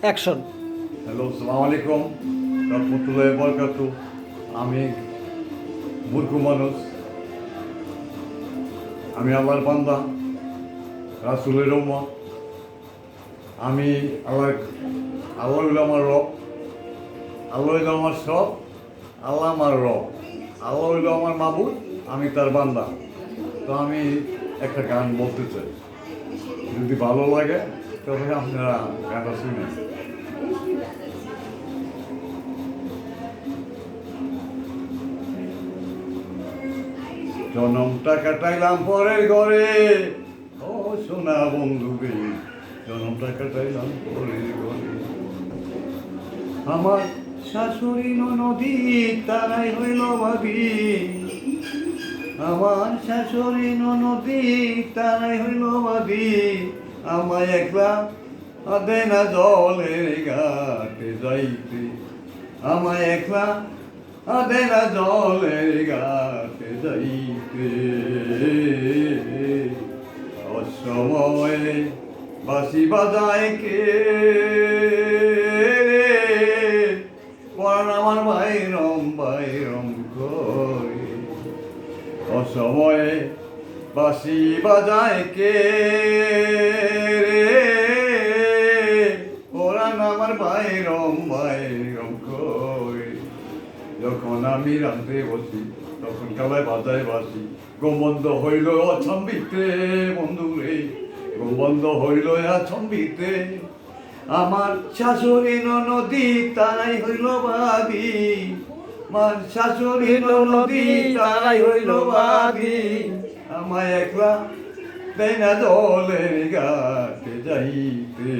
Action. Hello, আসসালামু আলাইকুম রহমতুল্লাহ বরকাতু। আমি মূর্খ মানুষ, আমি আল্লাহর বান্দা, রাসূলের উম্মত। আমি আল্লাহ হইল আমার রব, আল্লাহ হইল আমার সব, আল্লাহ আমার রব, আল্লাহ হইল আমার মাবুদ, আমি তার বান্দা। তো আমি একটা গান বলতে চাই, যদি ভালো লাগে তবে আপনারা গানটা শুনেন। জনমটা কাটাইলাম পরের ঘরে, ও সোনা বন্ধু রে, জনমটা কাটাইলাম পরের ঘরে। আমার শাশুড়ি নদী তারাই হইল ভাবি, আমার শাশুড়ি নদী তারাই হইল ভাবি। আমায় একলা আদে না জলের ঘাটে যাইতে, আমায় একলা আদে না জলের ঘাটে যাইতে। অসময়ে বাঁশি বাজায় কে রে, পরাণ আমার বাইরম বাইরম করে। অসময়ে বাঁশি বাজায় কে রে, পরাণ আমার বাইরম বাইরম করে। যখন আমি রাঁধতে বসি তখন কালায় বাজায় বাসি, গোমন্দ হইল অছম্বিতে বন্ধু রে, গোমন্দ হইল অছম্বিতে। আমার শাশুড়ি নদী তারাই হইল বাদী, আমার শাশুড়ি নদী তারাই হইল বাদী। আমায় একলা দেয় না জলের ঘাটে যাইতে,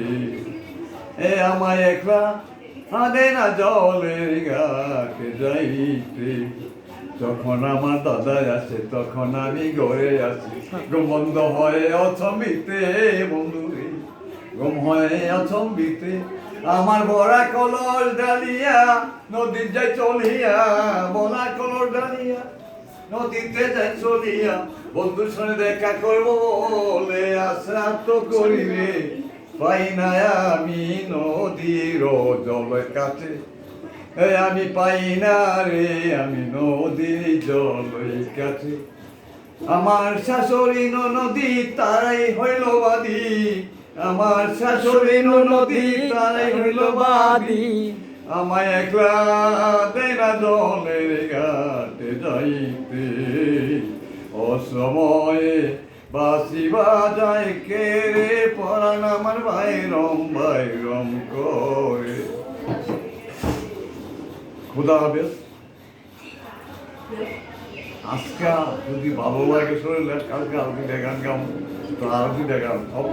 আমায় একলা আদে না জলের ঘাটে যাইতে। যখন আমার দাদা আসে তখন আমি ঘরে আসি, গোমন্দ হয় অছম্বিতে বন্ধু রে, গম হয় অছম্বিতে। আমার বড়া কলস ডালিয়া নদীর যাই চলিয়া, বড়া কলস ডালিয়া নদীতে যাই চলিয়া। বন্ধুর সঙ্গে দেখা করবো বলে আশা তো করিবে, পাই না আমি নদীর জলের কাছে, আমি পাই না রে আমি নদীর জলের কাছে। আমার শাশুড়ি নদী তারাই হইল বাদী, আমার শাশুড়ি নদী তারাই হইল বাদী। আমায় একলা দেয় না জলের ঘাটে যাইতে, অসময়ে বাঁশি বাজায় কে রে, পরাণ আমার বাইরম বাইরম করে। খুদা হাফেজ। আজকে যদি ভালো লাগে শরীরে, কালকে আরতি দেখান গাম, তো আরতি দেখান সব।